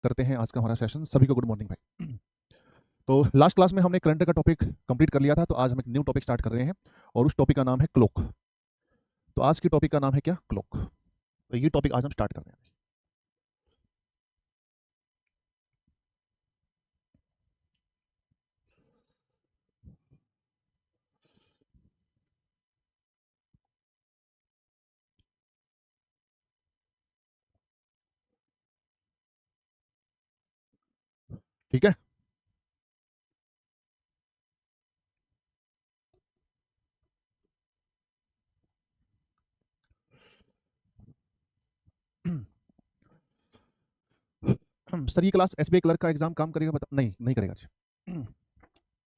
करते हैं आज का हमारा सेशन। सभी को गुड मॉर्निंग भाई। तो लास्ट क्लास में हमने करंट का टॉपिक कंप्लीट कर लिया था, तो आज हम एक न्यू टॉपिक स्टार्ट कर रहे हैं और उस टॉपिक का नाम है क्लॉक। तो आज की टॉपिक का नाम है क्या? क्लॉक। तो ये टॉपिक आज हम स्टार्ट कर रहे हैं। ठीक है। सर ये क्लास एसबीआई क्लर्क का एग्जाम काम करेगा? बता नहीं, नहीं करेगा जी।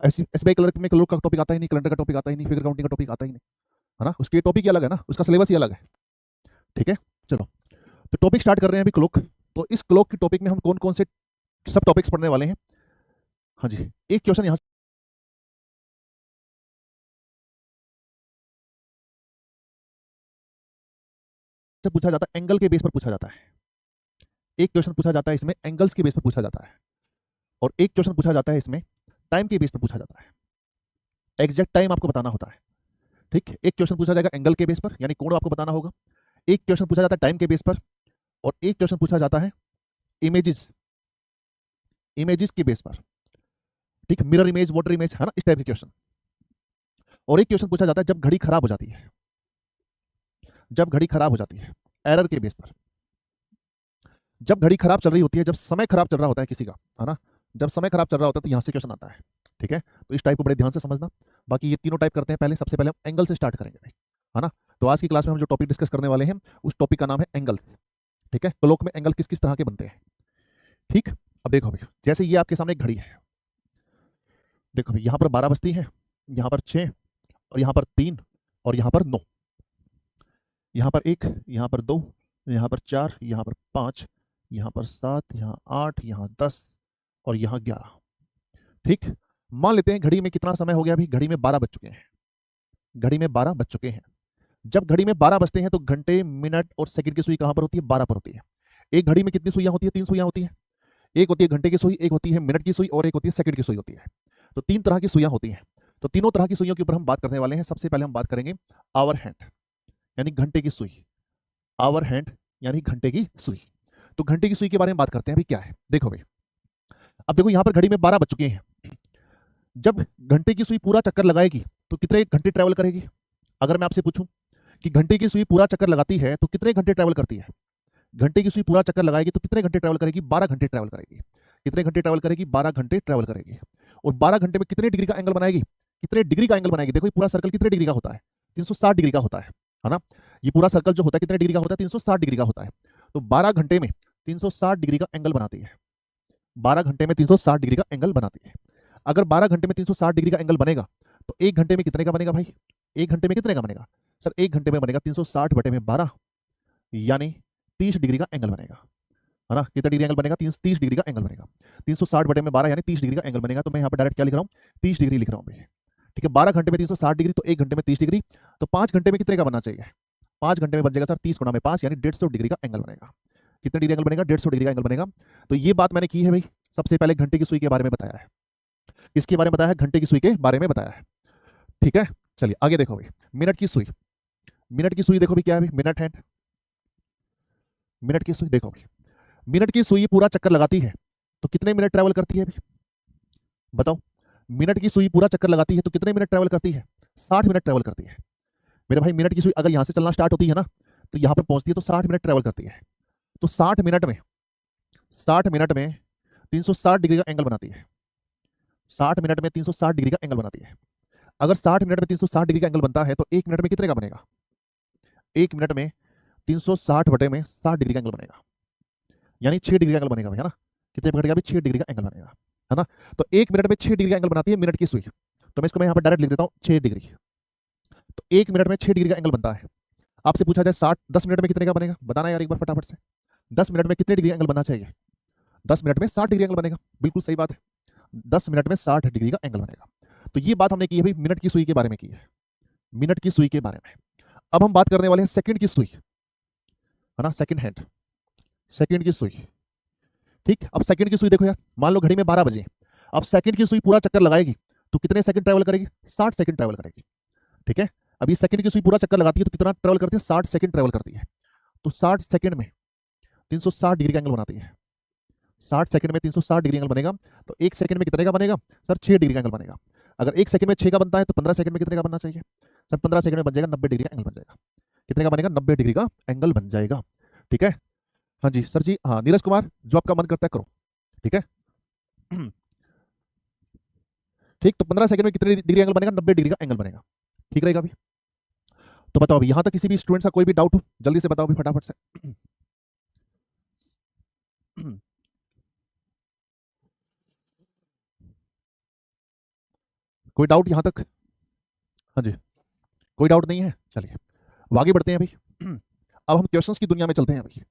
एसबीआई क्लर्क में क्लर्क का टॉपिक आता ही नहीं, करंट का टॉपिक आता ही नहीं, फिगर काउंटिंग का टॉपिक आता ही नहीं, है ना। उसके टॉपिक ही अलग है ना, उसका सिलेबस ही अलग है। ठीक है, चलो तो टॉपिक स्टार्ट कर रहे हैं अभी क्लॉक। तो इस क्लॉक की टॉपिक में हम कौन कौन से सब टॉपिक्स पढ़ने वाले हैं? हाँ जी, एक क्वेश्चन यहाँ से पूछा जाता है, एंगल के बेस पर पूछा जाता है। एक क्वेश्चन पूछा जाता है इसमें एंगल्स के बेस पर पूछा जाता है, और एक क्वेश्चन पूछा जाता है इसमें टाइम के बेस पर पूछा जाता है। एग्जैक्ट टाइम आपको बताना होता है। ठीक, एक क्वेश्चन पूछा जाएगा एंगल के बेस पर, यानी कोण आपको बताना होगा। एक क्वेश्चन पूछा जाता है टाइम के बेस पर, और एक क्वेश्चन पूछा जाता है इमेजेस, इमेजेस के बेस पर। ठीक, मिरर इमेज, वाटर इमेज, है ना, इस टाइप के क्वेश्चन। और एक क्वेश्चन पूछा जाता है जब घड़ी खराब हो जाती है, जब घड़ी खराब हो जाती है, एरर के बेस पर। जब घड़ी खराब चल रही होती है, जब समय खराब चल रहा होता है किसी का, है ना, जब समय खराब चल रहा होता है तो यहां से क्वेश्चन आता है। ठीक है, तो इस टाइप को बड़े ध्यान से समझना। बाकी ये तीनों टाइप करते हैं पहले। सबसे पहले हम एंगल से स्टार्ट करेंगे भाई, है ना। तो आज की क्लास में हम जो टॉपिक डिस्कस करने वाले हैं उस टॉपिक का नाम है एंगल। ठीक है, क्लॉक में एंगल किस किस तरह के बनते हैं। ठीक, अब देखो भाई, जैसे ये आपके सामने एक घड़ी है, देखो भाई, यहाँ पर 12 बजती है, यहाँ पर 6, और यहाँ पर 3, और यहाँ पर 9, यहाँ पर 1, यहाँ पर 2, यहाँ पर 4, यहाँ पर 5, यहाँ पर 7, यहाँ 8, यहाँ 10, और यहाँ 11। ठीक, मान लेते हैं घड़ी में कितना समय हो गया? अभी घड़ी में 12 बज चुके हैं, घड़ी में 12 बज चुके हैं। जब घड़ी में 12 बजते हैं तो घंटे, मिनट और सेकंड की सुई कहां पर होती है? 12 पर होती है। एक घड़ी में कितनी सुइयां होती है? 3 सुइयां होती है। एक होती है घंटे की सुई, एक होती है मिनट की सुई, और एक होती है सेकंड की सुई होती है। तो 3 तरह की सुइयां होती हैं। तो तीनों तरह की सुइयों के ऊपर हम बात करने वाले हैं। सबसे पहले हम बात करेंगे आवर हैंड, यानी घंटे की सुई। आवर हैंड यानी घंटे की सुई। तो घंटे की सुई के बारे में बात करते हैं। अभी क्या है, देखो भाई, अब देखो यहाँ पर घड़ी में 12 बज चुके हैं। जब घंटे की सुई पूरा चक्कर लगाएगी तो कितने घंटे ट्रेवल करेगी? अगर मैं आपसे पूछूं कि घंटे की सुई पूरा चक्कर लगाती है तो कितने घंटे ट्रेवल करती है? घंटे की सुई पूरा चक्कर लगाएगी तो कितने घंटे ट्रेवल करेगी? 12 घंटे ट्रेवल करेगी। कितने घंटे ट्रेवल करेगी? 12 घंटे ट्रेवल करेगी। और 12 घंटे में कितने डिग्री का एंगल बनाएगी? कितने डिग्री का एंगल बनाएगी? देखो ये पूरा सर्कल कितने डिग्री का होता है? 360 डिग्री का होता है ना। ये पूरा सर्कल जो होता है कितने डिग्री का होता है? 360 डिग्री का होता है। तो 12 घंटे में 360 डिग्री का एंगल बनाती है। 12 घंटे में 360 डिग्री का एंगल बनाती है। अगर 12 घंटे में 360 डिग्री का एंगल बनेगा तो एक घंटे में कितने का बनेगा भाई? एक घंटे में कितने का बनेगा? सर एक घंटे में बनेगा 360 बटे में 12, यानी 30 डिग्री का एंगल बनेगा, है ना। कितना डिग्री एंगल बनेगा? 30 डिग्री का एंगल बनेगा। 360 बटे में 12 यानी 30 डिग्री का एंगल बनेगा। तो मैं यहाँ पर डायरेक्ट क्या लिख रहा हूँ? 30 डिग्री लिख रहा हूँ भाई। ठीक है, 12 घंटे में 360 डिग्री, तो एक घंटे में 30 डिग्री। तो 5 घंटे में कितने का बनना चाहिए? 5 घंटे में बन जाएगा सर 30 गुणा में 5, यानी 150 डिग्री का एंगल बनेगा। कितने डिग्री एंगल बनेगा? 150 डिग्री का एंगल बनेगा। तो ये बात मैंने की है भाई। सबसे पहले घंटे की सुई के बारे में बताया है। किसके बारे में बताया है? घंटे की सुई के बारे में बताया है। ठीक है, चलिए आगे देखो भाई, मिनट की सुई। मिनट की सुई देखो भी क्या है भाई? Minute hand. मिनट की सुई देखो भाई, मिनट की सुई पूरा चक्कर लगाती है तो कितने मिनट ट्रेवल करती है भाई? बताओ, मिनट की सुई पूरा चक्कर लगाती है तो कितने मिनट ट्रेवल करती है? 60 मिनट ट्रेवल करती है मेरे भाई। मिनट की सुई अगर यहां से चलना स्टार्ट होती है ना, तो यहां पर पहुंचती है तो 60 मिनट ट्रेवल करती है। तो 60 मिनट में 360 डिग्री का एंगल बनाती है। 60 मिनट में 360 डिग्री का एंगल बनाती है। अगर 60 मिनट में 360 डिग्री का एंगल बनता है तो एक मिनट में कितने का बनेगा? एक मिनट में 360 बटे में 60 डिग्री का एंगल बनेगा, यानी 6 डिग्री का एंगल बनेगा भाई, है ना। कितने घटेगा भी? 6 डिग्री का एंगल बनेगा, है ना। तो एक मिनट में 6 डिग्री का एंगल बनाती है मिनट की सुई। तो मैं इसको यहाँ पर डायरेक्ट लिख देता हूँ 6 डिग्री। तो एक मिनट में 6 डिग्री का एंगल बनता है। आपसे पूछा जाए 10 मिनट में कितने का बनेगा? बताना यार एक बार फटाफट से। 10 मिनट में कितने डिग्री एंगल बनना चाहिए? 10 मिनट में 60 डिग्री एंगल बनेगा। बिल्कुल सही बात है, 10 मिनट में 60 डिग्री का एंगल बनेगा। तो ये बात हमने की है भाई, मिनट की सुई के बारे में की है, मिनट की सुई के बारे में। अब हम बात करने वाले हैं सेकंड की सुई, है ना, सेकंड हैंड, सेकंड की सुई। ठीक, अब सेकंड की सुई देखो यार, मान लो घड़ी में 12 बजे, अब सेकंड की सुई पूरा चक्कर लगाएगी तो कितने सेकंड ट्रेवल करेगी? 60 सेकंड ट्रेवल करेगी। ठीक है, अभी सेकंड की सुई पूरा चक्कर लगाती है तो कितना ट्रेवल करती है? 60 सेकंड ट्रेवल करती है। तो 60 सेकंड में 360 डिग्री का एंगल बनाती है। 60 सेकंड में 360 डिग्री एंगल बनेगा, तो एक सेकंड में कितने का बनेगा सर? 6 डिग्री का एंगल बनेगा। अगर एक सेकंड में 6 का बनता है तो 15 सेकंड में कितने का बनना चाहिए सर? 15 सेकंड में बन जाएगा 90 डिग्री का एंगल बन जाएगा। कितने का बनेगा? 90 डिग्री का एंगल बन जाएगा। ठीक है, हाँ जी सर जी, हाँ नीरज कुमार, जो आपका मन करता है करो। ठीक है, ठीक, तो 15 सेकंड में कितने डिग्री एंगल बनेगा? 90 डिग्री का एंगल बनेगा। ठीक रहेगा अभी? तो बताओ अभी यहां तक किसी भी स्टूडेंट का कोई भी डाउट हो, जल्दी से बताओ अभी फटाफट से। कोई डाउट यहां तक? हाँ जी, कोई डाउट नहीं है? चलिए अब आगे बढ़ते हैं अभी। अब हम क्वेश्चंस की दुनिया में चलते हैं अभी।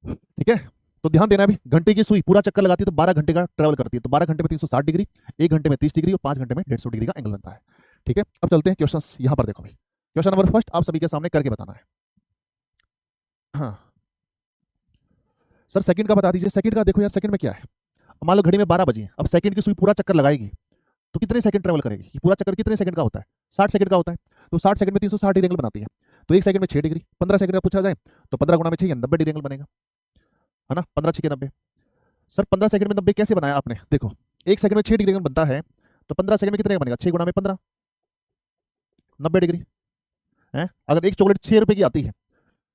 ठीक है, तो ध्यान देना अभी, घंटे की सुई पूरा चक्कर लगाती है तो 12 घंटे का ट्रेवल करती है, तो 12 घंटे में 360 डिग्री, 1 घंटे में 30 डिग्री और 5 घंटे में 150 डिग्री का एंगल बनता है। ठीक है, अब चलते हैं क्वेश्चंस। यहां पर देखो भाई, क्वेश्चन नंबर फर्स्ट आप सभी के सामने करके बताना है। हाँ सर, सेकंड का बता दीजिए। सेकंड का देखो यार, सेकंड में क्या है, मान लो घड़ी में 12 बजे, अब सेकंड की सुई पूरा चक्कर लगाएगी तो कितने सेकंड ट्रेवल करेगी? ये पूरा चक्कर कितने सेकंड का होता है? 60 सेकंड का होता है। तो 60 सेकंड में 360 डिग्री एंगल बनाती है, तो एक सेकंड में 6 डिग्री, 15 सेकंड का पूछा जाए तो 15 गुणा में 6 90 डिग्री एंगल बनेगा, है ना? 15 6 90। सर 15 सेकंड में 90 कैसे बनाया आपने? देखो, एक सेकंड में 6 डिग्री एंगल बनता है, तो 15 सेकंड में कितने का बनेगा? 6 गुणा में 15, 90 डिग्री है। अगर एक चॉकलेट 6 रुपए की आती है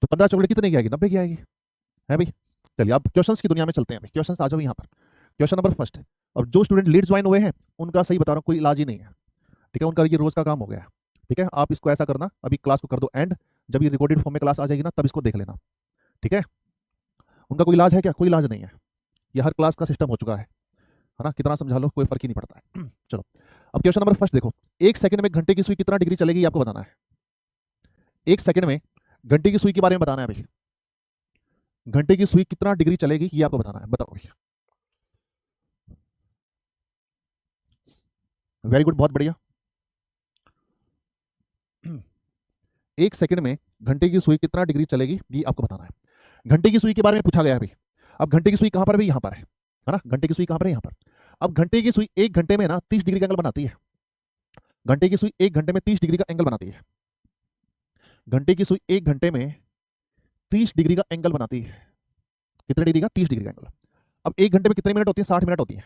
तो 15 चॉकलेट कितने की आएगी? 90 की आएगी, है भाई? चलिए अब क्वेश्चंस की दुनिया में चलते हैं। क्वेश्चंस आ जाओ यहाँ पर। क्वेश्चन नंबर फर्स्ट, और जो स्टूडेंट लेट ज्वाइन हुए हैं उनका सही बता रहा हूँ, कोई इलाज ही नहीं है। ठीक है, उनका ये रोज का काम हो गया। ठीक है, आप इसको ऐसा करना, अभी क्लास को कर दो एंड, जब ये रिकॉर्डेड फॉर्म में क्लास आ जाएगी ना तब इसको देख लेना। ठीक है, उनका कोई इलाज है क्या? कोई इलाज नहीं है, ये हर क्लास का सिस्टम हो चुका है ना? कितना समझा लो कोई फर्क ही नहीं पड़ता है। चलो अब क्वेश्चन नंबर फर्स्ट देखो, एक सेकंड में घंटे की सुई कितना डिग्री चलेगी आपको बताना है। एक सेकंड में घंटे की सुई के बारे में बताना है भाई, घंटे की सुई कितना डिग्री चलेगी ये आपको बताना है, बताओ भाई। वेरी गुड, बहुत बढ़िया। एक सेकंड में घंटे की सुई कितना डिग्री चलेगी ये आपको बताना है। घंटे की सुई के बारे में पूछा गया अभी। अब घंटे की सुई कहां पर है? यहां पर है ना? घंटे की सुई कहां पर है? यहां पर। अब घंटे की सुई एक घंटे में ना 30 डिग्री का एंगल बनाती है। घंटे की सुई एक घंटे में 30 डिग्री का एंगल बनाती है। घंटे की सुई एक घंटे में 30 डिग्री का एंगल बनाती है। कितने डिग्री का? 30 डिग्री का एंगल। अब एक घंटे में कितने मिनट होती है? 60 मिनट होती है।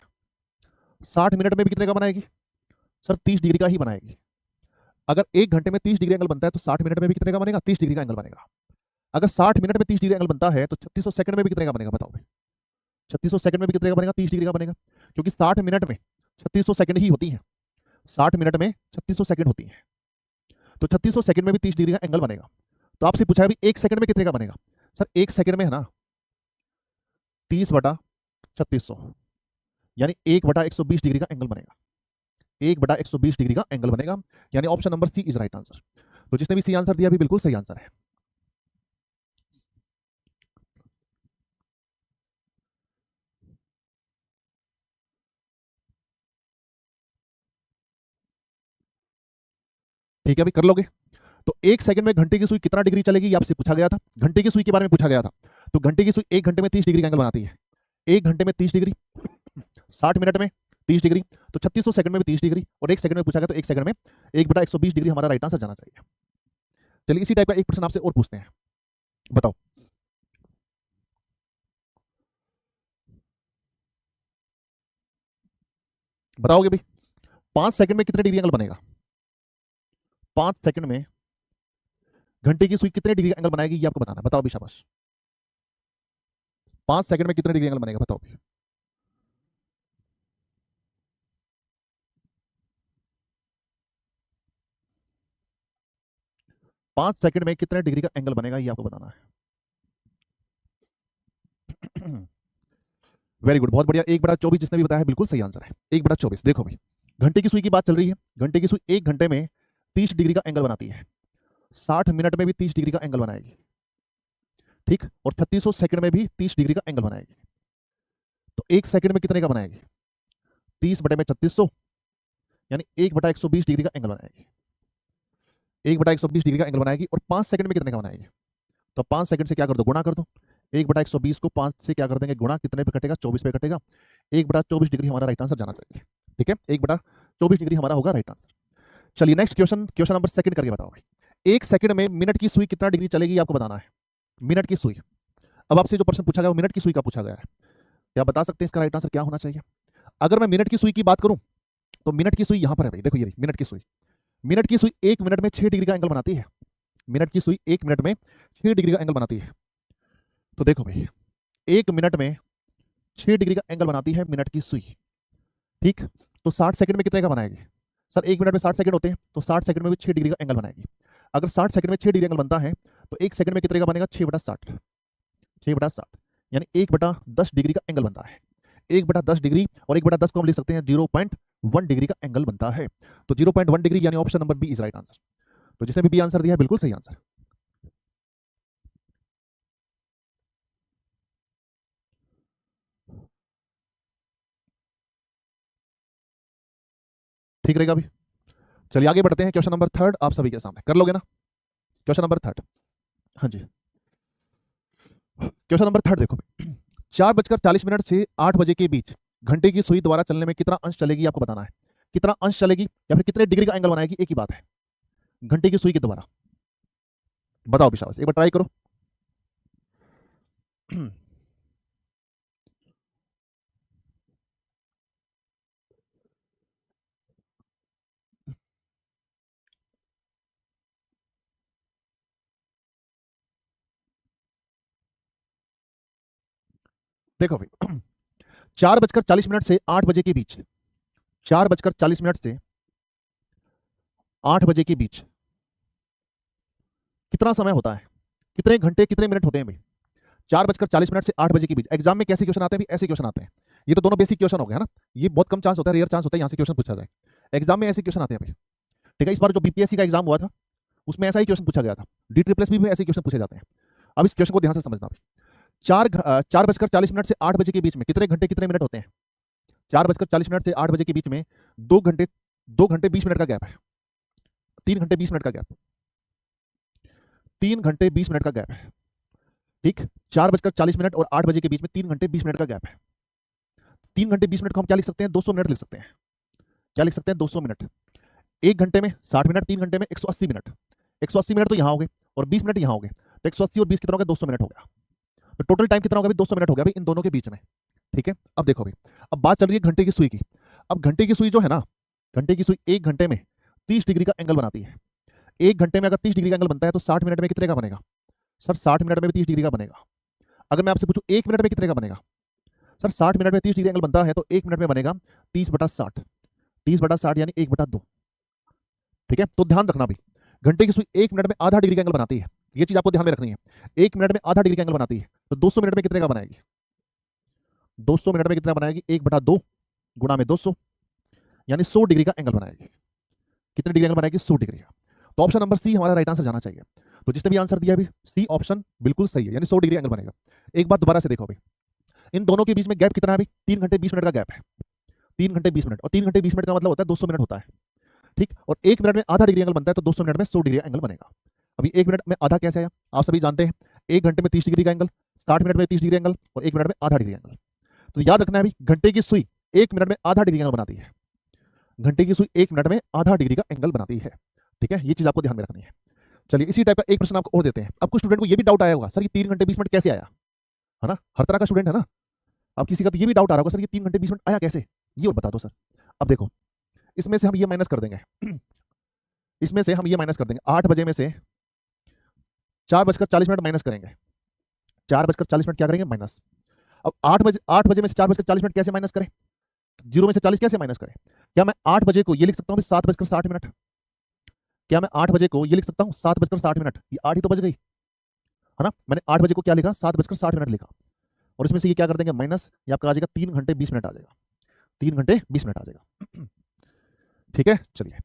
60 मिनट में भी कितने का बनाएगी सर? 30 डिग्री का ही बनाएगी। अगर एक घंटे में 30 डिग्री एंगल बनता है तो 60 मिनट में भी कितने का बनेगा? 30 डिग्री का एंगल बनेगा। अगर 60 मिनट में 30 डिग्री एंगल बनता है तो 3600 सेकंड में भी कितने का बनेगा? बताओ भाई, 3600 सेकंड में भी कितने का बनेगा? 30 डिग्री का बनेगा, क्योंकि 60 मिनट में 3600 सेकंड ही होती है। 60 मिनट में 3600 सेकंड होती है, तो 3600 सेकंड में भी 30 डिग्री का एंगल बनेगा। तो आपसे पूछा है अभी एक सेकंड में कितने का बनेगा? सर एक सेकंड में है ना 30 बटा 3600, यानी 1/120 डिग्री का एंगल बनेगा। 1/120 डिग्री का एंगल बनेगा, यानी option number C is right answer. तो जिसने भी सी आंसर दिया भी बिल्कुल सही आंसर है। ठीक है, अभी कर लोगे? तो एक सेकंड में घंटे की सुई कितना डिग्री चलेगी ये आपसे पूछा गया था, घंटे की सुई के बारे में पूछा गया था। तो घंटे की सुई एक घंटे में 30 डिग्री का एंगल बनाती है। एक घंटे में 30 डिग्री, 60 मिनट में 30 डिग्री, तो 3600 सेकंड में भी 30 डिग्री, और एक सेकंड में पूछा गया तो एक सेकंड में 1/120 डिग्री हमारा राइट आंसर जाना चाहिए। चलिए इसी टाइप का एक प्रश्न आपसे और पूछते हैं, बताओ। बताओगे भाई, 5 सेकंड में कितने डिग्री एंगल बनेगा? 5 सेकंड में घंटे की सुई कितने डिग्री एंगल बनाएगी ये आपको बताना है, बताओ भी शाबाश। 5 सेकंड में कितने डिग्री एंगल बनेगा बताओ भी। 5 सेकंड में कितने डिग्री का एंगल बनेगा ये आपको बताना है। वेरी गुड, बहुत बढ़िया। 1/24 जिसने भी बताया है बिल्कुल सही आंसर है, 1/24। देखो भाई, घंटे की सुई की बात चल रही है। घंटे की सुई एक घंटे में 30 डिग्री का एंगल बनाती है, 60 मिनट में भी 30 डिग्री का एंगल बनाएगी, ठीक, और 3600 सेकंड में भी 30 डिग्री का एंगल बनाएगी। तो एक सेकंड में कितने का बनाएगी? 30/3600, यानी 1/120 डिग्री का एंगल बनाएगी। 1/120 डिग्री का एंगल बनाएगी, और 5 सेकंड में कितने का बनाएगी? तो 5 सेकंड से क्या कर दो? गुणा कर दो। 1/120 को 5 से क्या कर देंगे गुणा, कितने पे कटेगा, 24 पे कटेगा। 1/24 डिग्री हमारा राइट आंसर जाना चाहिए। ठीक है, 1/24 डिग्री हमारा होगा राइट आंसर। चलिए next question, question number second करके बताओ भाई। 1 सेकंड में मिनट की सुई कितना डिग्री चलेगी आपको बताना है। मिनट की सुई। अब आपसे जो प्रश्न पूछा गया वो मिनट की सुई का पूछा गया है। क्या बता सकते हैं इसका राइट आंसर क्या होना चाहिए। अगर मैं मिनट की सुई की बात करूं तो मिनट की सुई यहां पर है भाई, देखो ये मिनट की सुई। मिनट की सुई 1 मिनट में 6 डिग्री का एंगल बनाती है। मिनट की सुई 1 मिनट में 6 डिग्री का एंगल बनाती है। तो देखो भाई, 1 मिनट में 6 डिग्री का एंगल बनाती है मिनट की सुई। ठीक, तो 60 सेकंड में कितने का बनाएगी। सर 1 मिनट में 60 सेकंड होते हैं, तो 60 सेकंड में भी 6 डिग्री का एंगल बनाएगी। अगर 60 सेकंड में 6 डिग्री एंगल बनता है तो 1 सेकंड में कितने का बनेगा, 6/60। 6/60 यानी 1/10 डिग्री का एंगल बनता है। 1/10 डिग्री और 1/10 को हम लिख सकते हैं 0.1 डिग्री का एंगल बनता है। तो 0.1 डिग्री यानी option number B is right answer. तो जिसने भी बी आंसर दिया है बिल्कुल सही आंसर। ठीक रहेगा अभी। चलिए आगे बढ़ते हैं, क्वेश्चन नंबर थर्ड आप सभी के सामने कर लोगे ना। क्वेश्चन नंबर थर्ड, हाँ जी, क्वेश्चन नंबर थर्ड देखो। 4:40 से 8 बजे के बीच घंटे की सुई द्वारा चलने में कितना अंश चलेगी आपको बताना है। कितना अंश चलेगी या फिर कितने डिग्री का एंगल बनाएगी, एक ही बात है। घंटे की सुई के द्वारा बताओ विशाल, एक बार ट्राई करो। देखो भाई, 4:40 से 8 बजे के बीच, 4:40 से 8 बजे के बीच कितना समय होता है, कितने घंटे कितने मिनट होते हैं भाई। 4:40 से 8 बजे के बीच एग्जाम में कैसे क्वेश्चन आते हैं भाई, ऐसे क्वेश्चन आते हैं। ये तो दोनों बेसिक क्वेश्चन हो गया ना, ये बहुत कम चांस होता है, रेयर चांस होता है यहाँ से क्वेश्चन पूछा जाए। एग्जाम में ऐसे क्वेश्चन आते हैं भाई। ठीक है, इस बार जो बीपीएससी का एग्जाम हुआ था उसमें ऐसा ही क्वेश्चन पूछा गया था। DSSS में ऐसे क्वेश्चन पूछे जाते हैं। अब इस क्वेश्चन को ध्यान से समझना भाई। 4:40 से 8 बजे के बीच में कितने घंटे कितने मिनट होते हैं। 4:40 से 8 बजे के बीच में 2 घंटे, 2 घंटे 20 मिनट का गैप है। 3 घंटे 20 मिनट का गैप, 3 घंटे 20 मिनट का गैप है। ठीक, 4:40 और 8 बजे के बीच में 3 घंटे 20 मिनट का गैप है। 3 घंटे 20 मिनट को हम क्या लिख सकते हैं, 200 मिनट लिख सकते हैं। क्या लिख सकते हैं, 200 मिनट। 1 घंटे में 60 मिनट, 3 घंटे में 180 मिनट। 180 मिनट तो यहाँ हो गए और 20 मिनट यहाँ हो गए, तो 180 और 20 कितना हो गया, 200 मिनट हो गया। तो टोटल टाइम कितना हो गया भाई, 200 मिनट हो गया भाई इन दोनों के बीच में। ठीक है, अब देखो भाई, अब बात चल रही है घंटे की सुई की। अब घंटे की सुई जो है ना, घंटे की सुई 1 घंटे में 30 डिग्री का एंगल बनाती है। 1 घंटे में अगर 30 डिग्री का एंगल बनता है तो 60 मिनट में कितने का बनेगा। सर 60 मिनट में भी 30 डिग्री का बनेगा। अगर मैं आपसे पूछूं 1 मिनट में कितने का बनेगा। सर 60 मिनट में 30 डिग्री एंगल बनता है तो 1 मिनट में बनेगा 30/60। 30/60 यानी 1/2। ठीक है, तो ध्यान रखना भाई, घंटे की सुई 1 मिनट में आधा डिग्री का एंगल बनाती है। ये चीज आपको ध्यान में रखनी है। 1 मिनट में आधा डिग्री का एंगल बनाती है तो 200 मिनट में कितने का बनाएगी। 200 मिनट में कितना बनाएगी, 1/2 गुणा में 200 यानी 100 डिग्री का एंगल बनाएगी। कितने डिग्री एंगल बनाएगी, 100 डिग्री का। तो ऑप्शन नंबर सी हमारा राइट आंसर जाना चाहिए। तो जिसने भी आंसर दिया अभी सी ऑप्शन बिल्कुल सही है, यानी 100 डिग्री एंगल बनेगा। एक बार दोबारा से देखो भाई, इन दोनों के बीच में गैप कितना है भाई, 3 घंटे 20 मिनट का गैप है। 3 घंटे 20 मिनट और 3 घंटे 20 मिनट का मतलब होता है 200 मिनट होता है। ठीक, और 1 मिनट में आधा डिग्री एंगल बनता है तो 200 मिनट में 100 डिग्री एंगल बनेगा। अभी 1 मिनट में आधा कैसे आया, आप सभी जानते हैं। 1 घंटे में 30 डिग्री का एंगल, 60 मिनट में 30 डिग्री एंगल और 1 मिनट में आधा डिग्री एंगल। तो याद रखना है भाई, घंटे की सुई 1 मिनट में आधा डिग्री एंगल बनाती है। घंटे की सुई 1 मिनट में आधा डिग्री का एंगल बनाती है। ठीक है, ये चीज आपको ध्यान में रखनी है। चलिए इसी टाइप का एक प्रश्न आपको और देते हैं। अब कुछ स्टूडेंट को ये भी डाउट आया होगा, सर ये 3 घंटे 20 मिनट कैसे आया, है ना, हर तरह का स्टूडेंट है ना। अब किसी का तो ये भी डाउट आ रहा होगा, सर ये 3 घंटे 20 मिनट आया कैसे, ये और बता दो सर। अब देखो, इसमें से हम ये माइनस कर देंगे, इसमें से हम ये माइनस कर देंगे, 8 बजे में से 4:40 माइनस करेंगे। 4:40 क्या करेंगे, माइनस। अब 8 बजे में से 4:40 कैसे माइनस करें, 0 में से 40 कैसे माइनस करें। क्या मैं 8 बजे को ये लिख सकता हूँ 7:60, क्या मैं 8 बजे को ये लिख सकता हूँ 7:60, ये 8 ही तो बज गई, है ना। मैंने 8 बजे को क्या लिखा, 7:60 लिखा, और इसमें से ये क्या कर देंगे माइनस, ये आपका आ जाएगा 3 घंटे 20 मिनट आ जाएगा। 3 घंटे 20 मिनट आ जाएगा। ठीक है, चलिए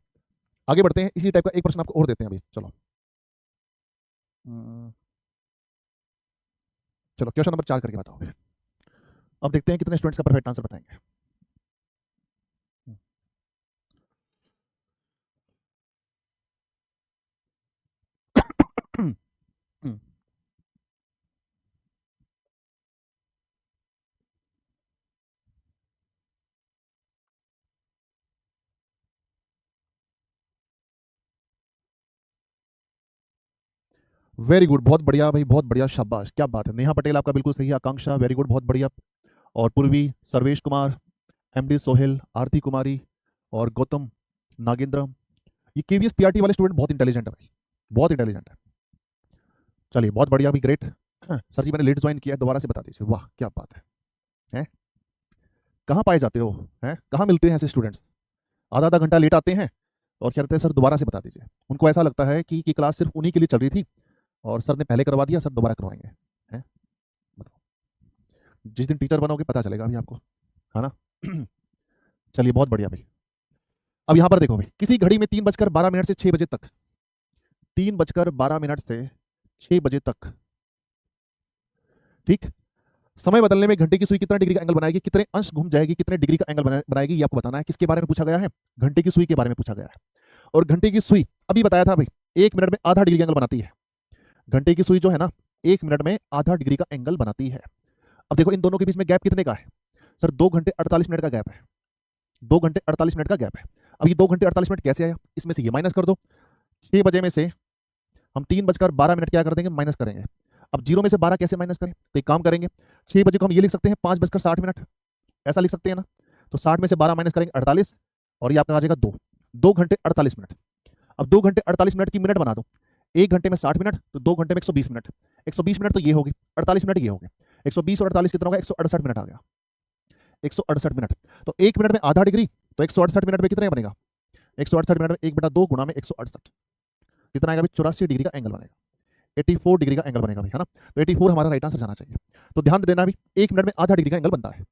आगे बढ़ते हैं। इसी टाइप का एक प्रश्न आपको और देते हैं अभी, चलो। चलो क्वेश्चन नंबर 4 करके बताओ। अब देखते हैं कितने स्टूडेंट्स का परफेक्ट आंसर बताएंगे। वेरी गुड, बहुत बढ़िया भाई, बहुत बढ़िया, शाबाश, क्या बात है। नेहा पटेल आपका बिल्कुल सही है, आकांक्षा वेरी गुड, बहुत बढ़िया। और पूर्वी, सर्वेश कुमार, एमडी सोहेल, आरती कुमारी और गौतम नागेंद्र। ये केवीएस पीआरटी वाले स्टूडेंट बहुत इंटेलिजेंट है भाई, बहुत इंटेलिजेंट है। चलिए बहुत बढ़िया, अभी ग्रेट। सर जी मैंने लेट ज्वाइन किया है, दोबारा से बता दीजिए। वाह क्या बात है? कहाँ पाए जाते हो? हैं कहाँ मिलते हैं ऐसे स्टूडेंट्स? आधा आधा घंटा लेट आते हैं और क्या कहते हैं सर दोबारा से बता दीजिए। उनको ऐसा लगता है कि क्लास सिर्फ उन्हीं के लिए चल रही थी और सर ने पहले करवा दिया, सर दोबारा करवाएंगे। हैं बताओ, जिस दिन टीचर बनोगे पता चलेगा अभी आपको, है ना? चलिए बहुत बढ़िया भाई। अब यहां पर देखो भाई, किसी घड़ी में 3:12 से 6 बजे तक, 3:12 से 6 बजे तक, ठीक, समय बदलने में घंटे की सुई कितना डिग्री का एंगल बनाएगी, कितने अंश घूम जाएगी, कितने डिग्री का एंगल बनाएगी, ये आपको बताना है। किसके बारे में पूछा गया है? घंटे की सुई के बारे में पूछा गया है। और घंटे की सुई अभी बताया था भाई 1 मिनट में आधा डिग्री का एंगल बनाती है। घंटे की सुई जो है ना 1 मिनट में आधा डिग्री का एंगल बनाती है। अब देखो इन दोनों के बीच में गैप कितने का है? सर 2 घंटे 48 मिनट का गैप है। 2 घंटे 48 मिनट का गैप है। अब ये 2 घंटे 48 मिनट कैसे आया? इसमें से ये माइनस कर दो। 6 बजे में से हम 3:12 क्या कर देंगे? माइनस करेंगे। अब 0 में से 12 कैसे माइनस करें? तो एक काम करेंगे, 6 बजे को हम ये लिख सकते हैं 5:60, ऐसा लिख सकते हैं ना। तो 60 में से 12 माइनस करेंगे 48 और ये आपका आ जाएगा 2 घंटे 48 मिनट। अब 2 घंटे 48 मिनट की मिनट बना दो। 1 घंटे में 60 मिनट, तो 2 घंटे में 120 मिनट। 120 मिनट तो ये होगी, 48 मिनट ये हो गए। 120 और 48 कितना होगा? 168 मिनट आ गया। 168 मिनट। तो 1 मिनट में आधा डिग्री, तो 168 मिनट में कितना बनेगा? 168 मिनट में 1/2 गुणा में 168 कितना आएगा? 84 डिग्री का एंगल बनेगा। 84 डिग्री का एंगल बनेगा भाई, है ना? तो 84 हमारा राइट आंसर जाना चाहिए। तो ध्यान देना भी 1 मिनट में आधा डिग्री का एंगल बनता है।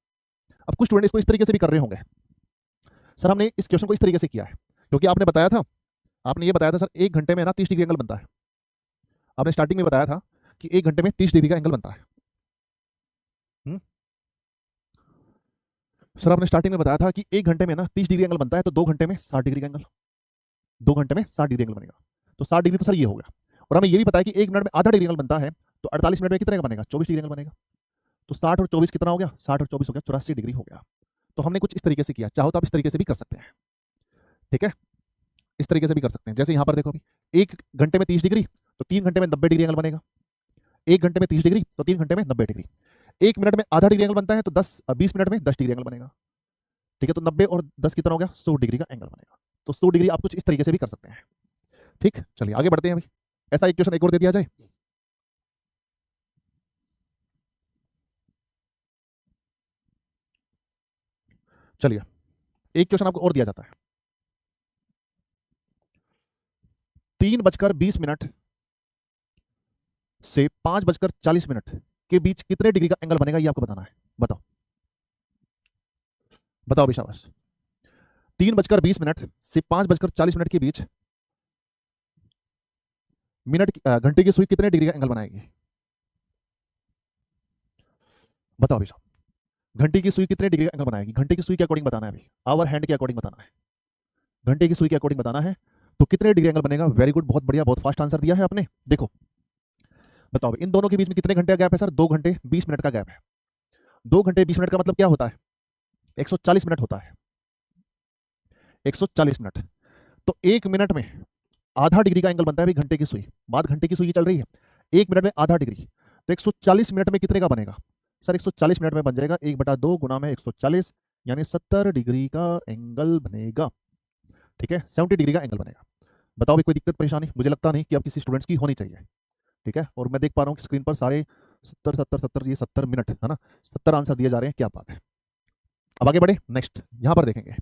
अब कुछ स्टूडेंट इसको इस तरीके से भी कर रहे होंगे, सर हमने इस क्वेश्चन को इस तरीके से किया है क्योंकि आपने बताया था, आपने ये बताया था सर 1 घंटे में ना 30 डिग्री एंगल बनता है। आपने स्टार्टिंग में बताया था कि 1 घंटे में 30 डिग्री का एंगल बनता है। सर आपने स्टार्टिंग में बताया था कि 1 घंटे में ना 30 डिग्री एंगल बनता है, तो 2 घंटे में 60 डिग्री का एंगल, 2 घंटे में 60 डिग्री एंगल बनेगा। तो 60 डिग्री तो सर ये हो गया। और हमें ये भी पता है कि 1 मिनट में आधा डिग्री एंगल बनता है, तो 48 मिनट में कितने का बनेगा? 24 डिग्री एंगल बनेगा। तो 60 और 24 कितना हो गया? 60 और 24 हो गया 84 डिग्री हो गया। तो हमने कुछ इस तरीके से किया, चाहो तो आप इस तरीके से भी कर सकते हैं, ठीक है? इस तरीके से भी कर सकते हैं। जैसे यहां पर देखो अभी 1 घंटे में 30 डिग्री, तो 3 घंटे में 90 डिग्री एंगल बनेगा। 1 घंटे में 30 डिग्री, तो 3 घंटे में 90 डिग्री। 1 मिनट में आधा डिग्री एंगल बनता है, तो 20 मिनट में 10 डिग्री एंगल बनेगा, ठीक है? तो 90 और 10 कितना हो गया? 100 डिग्री का एंगल बनेगा। तो 100 डिग्री आप कुछ इस तरीके से भी कर सकते हैं, ठीक? चलिए आगे बढ़ते हैं। अभी ऐसा एक क्वेश्चन एक और दे दिया जाए। चलिए एक क्वेश्चन आपको और दिया जाता है। 3:20 से 5:40 के बीच कितने डिग्री का एंगल बनेगा, ये आपको बताना है। बताओ बताओ भी, शाबाश। 3:20 से 5:40 के बीच घंटे की सुई कितने डिग्री का एंगल बनाएगी? बताओ अभी साहब, घंटे की सुई कितने डिग्री का एंगल बनाएगी? घंटे की सुई के अकॉर्डिंग बताना है अभी, आवर हैंड के अकॉर्डिंग बताना है। घंटे की सुई के अकॉर्डिंग बताना है, तो कितने डिग्री एंगल बनेगा? वेरी गुड, बहुत बढ़िया, बहुत फास्ट आंसर दिया है आपने। देखो बताओ इन दोनों के बीच में कितने घंटे का गैप है? सर 2 घंटे 20 मिनट का गैप है। 2 घंटे 20 मिनट का मतलब क्या होता है? 140 मिनट होता है। 140 मिनट। तो 1 मिनट में आधा डिग्री का एंगल बनता है भाई घंटे की सुई। बात घंटे की सुई की चल रही है। 1 मिनट में आधा डिग्री, तो 140 मिनट में कितने का बनेगा? सर 140 मिनट में बन जाएगा 1/2 गुना में 140, यानी 70 डिग्री का एंगल बनेगा, ठीक है? 70 डिग्री का एंगल बनेगा। बताओ भी कोई दिक्कत परेशानी? मुझे लगता नहीं कि अब किसी स्टूडेंट्स की होनी चाहिए, ठीक है? और मैं देख पा रहा हूँ कि स्क्रीन पर सारे 70 70 70, ये 70 मिनट है ना, 70 आंसर दिए जा रहे हैं, क्या बात है। अब आगे बढ़े, नेक्स्ट यहां पर देखेंगे।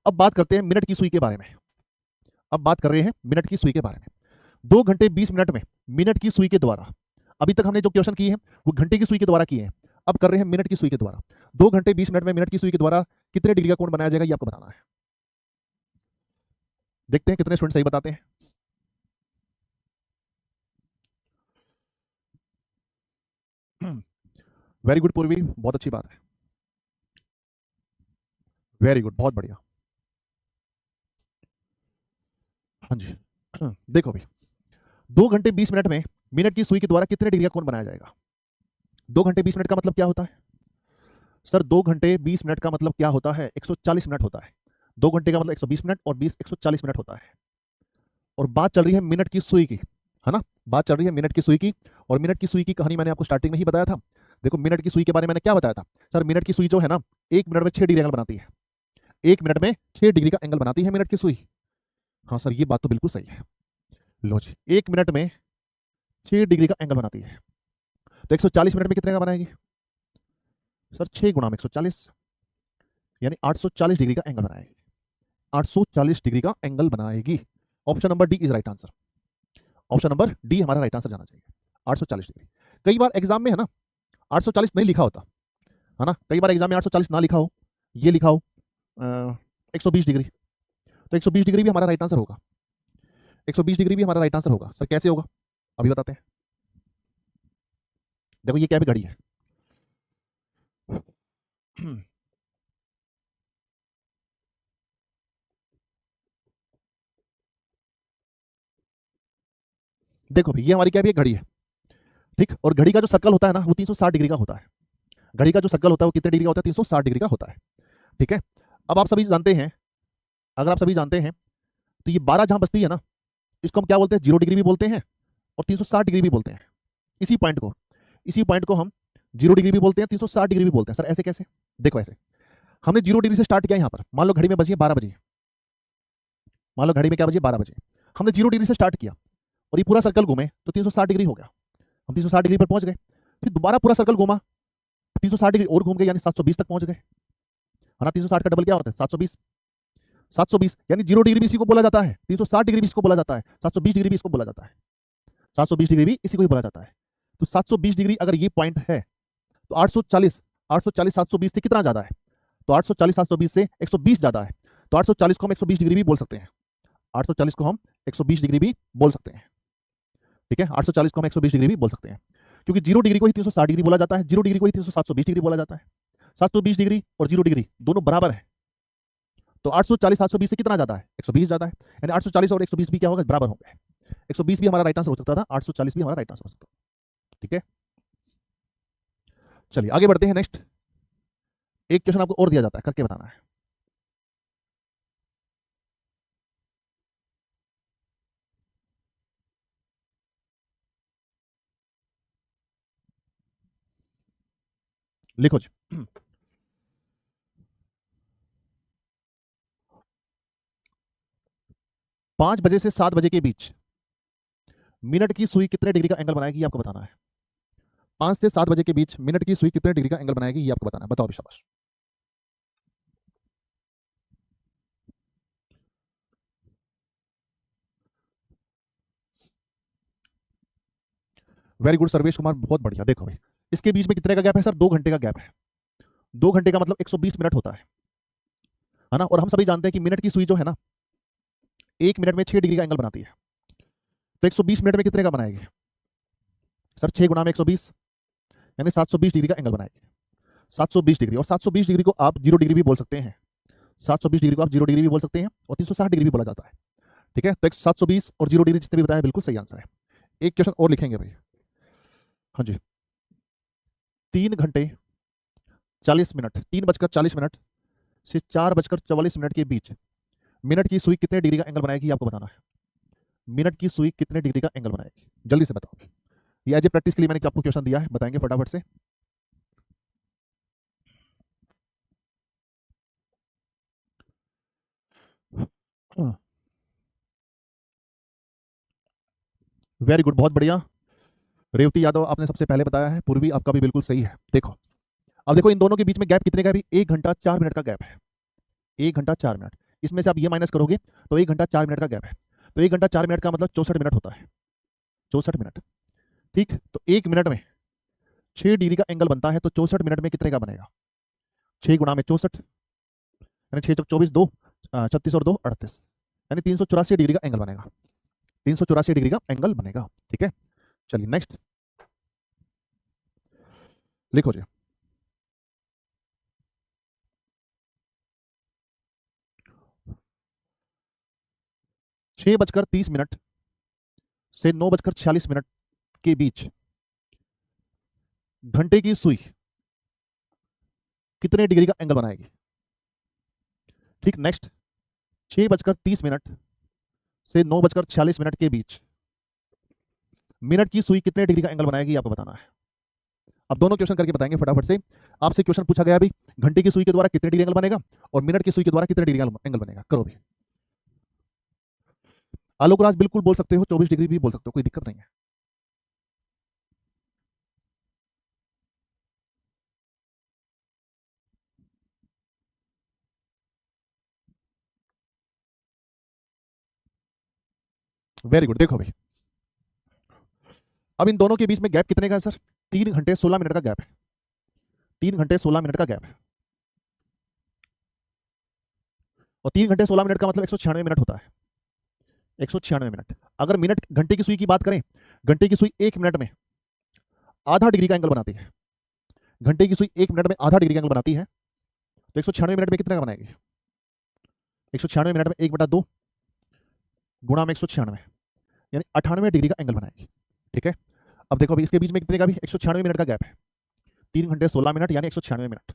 अब बात करते हैं मिनट की सुई के बारे में। अब बात कर रहे हैं मिनट की सुई के बारे में। 2 घंटे 20 मिनट में मिनट की सुई के द्वारा, अभी तक हमने जो क्वेश्चन किए हैं वो घंटे की सुई के द्वारा किए हैं, अब कर रहे हैं मिनट की सुई के द्वारा। 2 घंटे 20 मिनट में मिनट की सुई के द्वारा कितने डिग्री का कोण बनाया जाएगा, ये आपको बताना है। देखते हैं कितने स्टूडेंट सही बताते हैं। वेरी गुड पूर्वी, बहुत अच्छी बात है, वेरी गुड, बहुत बढ़िया। हाँ जी। देखो भाई 2 घंटे 20 मिनट में मिनट की सुई के द्वारा कितने डिग्री का कोण बनाया जाएगा? 2 घंटे 20 मिनट का मतलब क्या होता है? सर 2 घंटे 20 मिनट का मतलब क्या होता है? 140 मिनट होता है। 2 घंटे का मतलब 120 मिनट और 20 140 मिनट होता है। और बात चल रही है मिनट की सुई की, है ना। बात चल रही है मिनट की सुई की, और मिनट की सुई की कहानी मैंने आपको स्टार्टिंग में ही बताया था। देखो मिनट की सुई के बारे में मैंने क्या बताया था सर, मिनट की सुई जो है ना 1 मिनट में 6 डिग्री एंगल बनाती है। 1 मिनट में 6 डिग्री का एंगल बनाती है मिनट की सुई। हाँ सर ये बात तो बिल्कुल सही है। लो जी, 1 मिनट में 6 डिग्री का एंगल बनाती है, तो 140 मिनट में कितने का बनाएगी सर? 6 × 140 यानी 840 डिग्री का एंगल बनाएगी। 840 डिग्री का एंगल बनाएगी। Option number D is right answer. Option number D हमारा राइट आंसर जाना चाहिए, 840 डिग्री। कई बार एग्जाम में है ना 840 नहीं लिखा होता है ना, कई बार एग्जाम में 840 ना लिखा हो, ये लिखा हो 120 डिग्री, तो 120 डिग्री भी हमारा राइट आंसर होगा। 120 डिग्री भी हमारा राइट आंसर होगा। सर कैसे होगा अभी बताते हैं। देखो ये क्या भी घड़ी है देखो भाई ये हमारी क्या भी एक घड़ी है, ठीक। और घड़ी का जो सर्कल होता है ना वो 360 डिग्री का होता है। घड़ी का जो सर्कल होता है वो कितने डिग्री का होता है? 360 डिग्री का होता है, ठीक है। अब आप सभी जानते हैं, अगर आप सभी जानते हैं तो ये 12 जहां बचती है ना, इसको हम क्या बोलते हैं? 0 डिग्री भी बोलते हैं और 360 डिग्री भी बोलते हैं। इसी पॉइंट को, इसी पॉइंट को हम 0 डिग्री भी बोलते हैं, 360 डिग्री भी बोलते हैं। सर ऐसे कैसे? देखो ऐसे, हमने 0 डिग्री से स्टार्ट किया यहाँ पर, मान लो घड़ी में बजी 12 बजे, मान लो घड़ी में क्या बजे? 12 बजे। हमने 0 डिग्री से स्टार्ट किया और ये पूरा सर्कल घूमे तो 360 डिग्री हो गया। हम 360 डिग्री पर पहुंच गए, फिर दोबारा पूरा सर्कल घूमा, 360 डिग्री और घूम गए, यानी 720 तक पहुंच गए, है ना। 360 का डबल क्या होता है? 720। 720 यानी 0 डिग्री भी इसी को बोला जाता है, 360 डिग्री भी इसको बोला जाता है, 720 डिग्री भी इसको बोला जाता है, 720 डिग्री भी इसी को ही बोला जाता है। तो 720 डिग्री अगर ये पॉइंट है तो 840, 840 720 से कितना ज्यादा है? तो 840 720 से 120 ज्यादा है। तो 840 को हम 120 डिग्री भी बोल सकते हैं, 840 को हम 120 डिग्री भी बोल सकते हैं, ठीक है। 840 को हम 120 डिग्री भी बोल सकते हैं, क्योंकि 0 डिग्री को ही 360 डिग्री बोला जाता है, 0 डिग्री को ही 720 डिग्री बोला जाता है। 720 डिग्री और 0 डिग्री दोनों बराबर है, तो 840 720 से कितना ज्यादा है? 120 ज्यादा है, यानी 840 और 120 भी क्या होगा? बराबर होंगे। 120 भी हमारा राइट आंसर हो सकता था, 840 भी हमारा राइट आंसर हो सकता था, ठीक है। चलिए आगे बढ़ते हैं। नेक्स्ट एक क्वेश्चन आपको और दिया जाता है, करके बताना है। लिखो जी। 5 बजे से 7 बजे के बीच मिनट की सुई कितने डिग्री का एंगल बनाएगी, ये आपको बताना है। 5 से 7 बजे के बीच मिनट की सुई कितने डिग्री का एंगल बनाएगी, ये आपको बताना है। बताओ अभी, शाबाश। वेरी गुड सर्वेश कुमार, बहुत बढ़िया। देखो भाई इसके बीच में कितने का गैप है सर? 2 घंटे का गैप है। 2 घंटे का मतलब 120 मिनट होता है ना। और हम सभी जानते हैं कि मिनट की सुई जो है ना 1 मिनट में 6 डिग्री का एंगल बनाती है, तो 120 मिनट में कितने का बनाएगी सर? 6 × 120 यानी 720 डिग्री का एंगल बनाएगी। 720 डिग्री, और 720 डिग्री को आप 0 डिग्री भी बोल सकते हैं, 720 डिग्री को आप 0 डिग्री भी बोल सकते हैं, और 360 डिग्री भी बोला जाता है, ठीक है। तो 720 और 0 डिग्री जितने भी बताया बिल्कुल सही आंसर है। एक क्वेश्चन और लिखेंगे भाई। हाँ जी, 3 घंटे 40 मिनट, 3 बजकर 40 मिनट से 4 बजकर 44 मिनट के बीच मिनट की सुई कितने डिग्री का एंगल बनाएगी, आपको बताना है। मिनट की सुई कितने डिग्री का एंगल बनाएगी, जल्दी से बताओ। ये एज ए प्रैक्टिस के लिए मैंने आपको क्वेश्चन दिया है, बताएंगे फटाफट से। वेरी गुड, बहुत बढ़िया। रेवती यादव आपने सबसे पहले बताया है, पूर्वी आपका भी बिल्कुल सही है। देखो अब देखो इन दोनों के बीच में गैप कितने का भी? 1 घंटा 4 मिनट का गैप है। 1 घंटा 4 मिनट, इसमें से आप ये माइनस करोगे तो 1 घंटा 4 मिनट का गैप है, तो 1 घंटा 4 मिनट का मतलब 64 मिनट होता है, 64 मिनट, ठीक। तो 1 मिनट में 6 डिग्री का एंगल बनता है, तो 64 मिनट में कितने का बनेगा? 6 × 64 यानी 6 × 24 2 36 और 2 38, यानी 384 डिग्री का एंगल बनेगा, 384 डिग्री का एंगल बनेगा, ठीक है। चलिए नेक्स्ट लिखो जी। 6 बजकर 30 मिनट से 9 बजकर 46 मिनट के बीच घंटे की सुई कितने डिग्री का एंगल बनाएगी, ठीक। नेक्स्ट 6 बजकर 30 मिनट से 9 बजकर 46 मिनट के बीच मिनट की सुई कितने डिग्री का एंगल बनाएगी आपको बताना है। अब दोनों क्वेश्चन करके बताएंगे फटाफट से। आपसे क्वेश्चन पूछा गया अभी, घंटे की सुई के द्वारा कितने डिग्री एंगल बनेगा और मिनट की सुई के द्वारा कितने डिग्री एंगल बनेगा। करो भी। आलोक राज बिल्कुल बोल सकते हो, 24 डिग्री भी बोल सकते हो, कोई दिक्कत नहीं है। Very good. देखो भाई, अब इन दोनों के बीच में गैप कितने का है सर? 3 घंटे 16 मिनट का गैप है। 3 घंटे 16 मिनट का गैप है, और 3 घंटे 16 मिनट का मतलब 196 मिनट होता है। 196 मिनट। अगर मिनट घंटे की सुई की बात करें, घंटे की सुई 1 मिनट में आधा डिग्री का एंगल बनाती है। घंटे की सुई 1 मिनट में आधा डिग्री का एंगल बनाती है, तो 196 मिनट में कितने का बनाएगी? 196 मिनट में 1/2 गुणा में 196, यानी 98 डिग्री का एंगल बनाएगी। ठीक है। अब देखो अभी इसके बीच में कितने का भी 196 मिनट का गैप है, 3 घंटे 16 मिनट यानी 196 मिनट।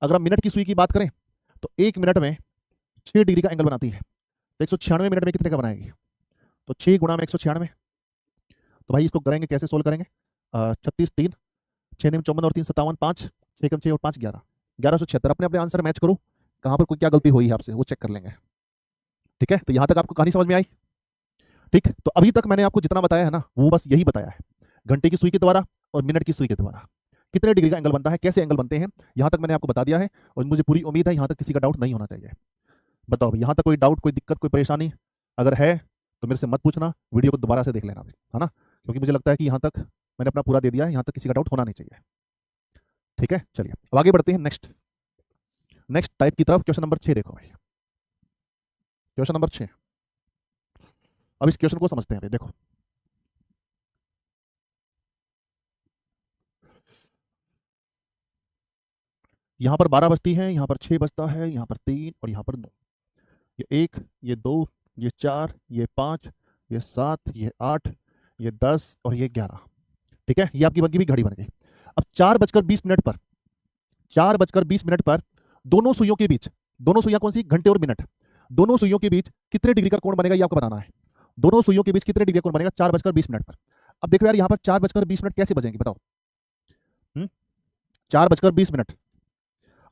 अगर हम मिनट की सुई की बात करें तो 1 मिनट में 6 डिग्री का एंगल बनाती है, तो 196 मिनट में कितने का बनाएगी? तो 6 गुणा में 196। तो भाई इसको करेंगे कैसे, सोल्व करेंगे? 36 3 6 में 54 और 3 57 5 6 कम 6 और 5 11 1176। अपने अपने आंसर मैच करो, कहां पर कोई क्या गलती हुई है आपसे वो चेक कर लेंगे। ठीक है, तो यहां तक आपको कहानी समझ में आई। ठीक, तो अभी तक मैंने आपको जितना बताया है ना वो बस यही बताया है, घंटे की सुई के द्वारा और मिनट की सुई के द्वारा कितने डिग्री का एंगल बनता है, कैसे एंगल बनते हैं, यहां तक मैंने आपको बता दिया है। और मुझे पूरी उम्मीद है यहां तक किसी का डाउट नहीं होना चाहिए। बताओ अभी यहां तक कोई डाउट, कोई दिक्कत, कोई परेशानी अगर है तो मेरे से मत पूछना, वीडियो को दोबारा से देख लेना है ना, क्योंकि मुझे लगता है कि यहां तक मैंने अपना पूरा दे दिया है, यहां तक किसी का डाउट होना नहीं चाहिए। ठीक है, चलिए अब आगे बढ़ते हैं नेक्स्ट टाइप की तरफ। क्वेश्चन नंबर 6 देखो भाई, क्वेश्चन नंबर 6। अब इस क्वेश्चन को समझते हैं भाई। देखो यहां पर 12 बजती है, यहां पर 6 बजता है, यहां पर 3 और यहां पर 9। ये 1, ये 2, ये 4, ये 5, ये 7, ये 8, ये 10 और ये 11। ठीक है, ये आपकी बन की भी घड़ी बन गई। अब 4:20 पर 4:20 पर दोनों सुइयों के बीच, दोनों सुइयां कौन सी, घंटे और मिनट, दोनों सुइयों के बीच कितने डिग्री का कोण बनेगा ये आपको बताना है। दोनों सुइयों के बीच कितने डिग्री का कोण बनेगा 4:20 पर। अब देखो यार यहाँ पर 4:20 कैसे बजेंगे बताओ। 4:20।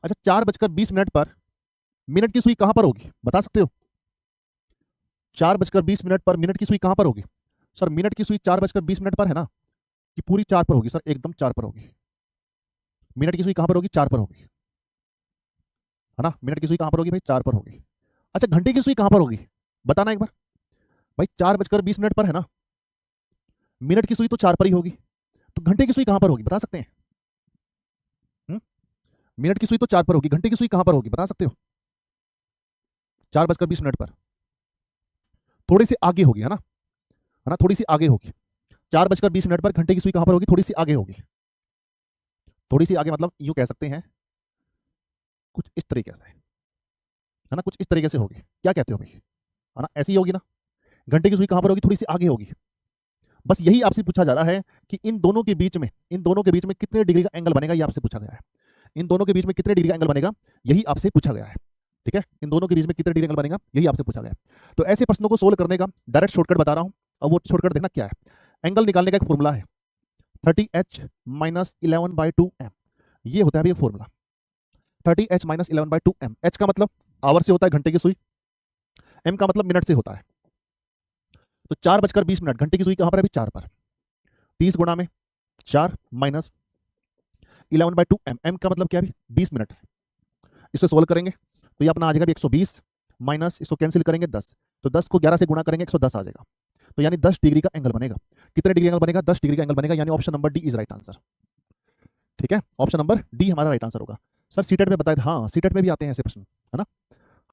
अच्छा 4:20 पर मिनट की सुई कहां पर होगी बता सकते हो? 4:20 पर मिनट की सुई कहां पर होगी? सर मिनट की सुई 4:20 पर है ना, कि पूरी 4 पर होगी? सर एकदम 4 पर होगी। मिनट की सुई कहां पर होगी? 4 पर होगी, है ना। मिनट की सुई कहां पर होगी भाई? 4 पर होगी। अच्छा घंटे की सुई कहां पर होगी बताना एक बार। भाई 4:20 पर है ना, मिनट की सुई तो 4 पर ही होगी, तो घंटे की सुई कहां पर होगी बता सकते हैं? मिनट की सुई तो 4 पर होगी, घंटे की सुई कहां पर होगी बता सकते हो? 4:20 पर थोड़ी सी आगे होगी, है ना, थोड़ी सी आगे होगी। 4:20 पर घंटे की सुई कहां पर होगी? थोड़ी सी आगे होगी। थोड़ी सी आगे मतलब यूं कह सकते हैं कुछ इस तरीके से, है ना, कुछ इस तरीके से होगी। क्या कहते हो भाई, है ना, ऐसी ही होगी ना। घंटे की सुई कहां पर होगी? थोड़ी सी आगे होगी। बस यही आपसे पूछा जा रहा है कि इन दोनों के बीच में कितने डिग्री का एंगल बनेगा, ये आपसे पूछा गया है। इन दोनों के बीच में कितने डिग्री का एंगल बनेगा यही आपसे पूछा गया है। ठीक है, इन दोनों के बीच में कितने डिग्री एंगल बनेगा यही आपसे पूछा गया है। तो ऐसे प्रश्नों को सोल्व करने का डायरेक्ट शॉर्टकट बता रहा हूं। अब वो शॉर्टकट देखना क्या है। एंगल निकालने का एक फॉर्मूला है 30h - 11/2m। ये होता है अभी फॉर्मूला 30h - 11/2m। h का मतलब आवर से होता है घंटे की सुई, m का मतलब मिनट से होता है। तो 4:20 घंटे की सुई कहां पर है अभी? 4 पर। 30 गुणा में 4 माइनस 11/2m, m का मतलब क्या है? 20 मिनट। इसे सोल्व करेंगे तो ये अपना आ जाएगा 120 माइनस इसको कैंसिल करेंगे 10, तो 10 को 11 से गुणा करेंगे 110 आ जाएगा। तो यानी 10 डिग्री का एंगल बनेगा। कितने डिग्री एंगल बनेगा? 10 डिग्री का एंगल बनेगा, यानी option number D is right answer. ठीक है, ऑप्शन नंबर डी हमारा राइट आंसर होगा। सर सीटेट में बताया था, हाँ सीटेट में भी आते हैं ऐसे प्रश्न, है ना।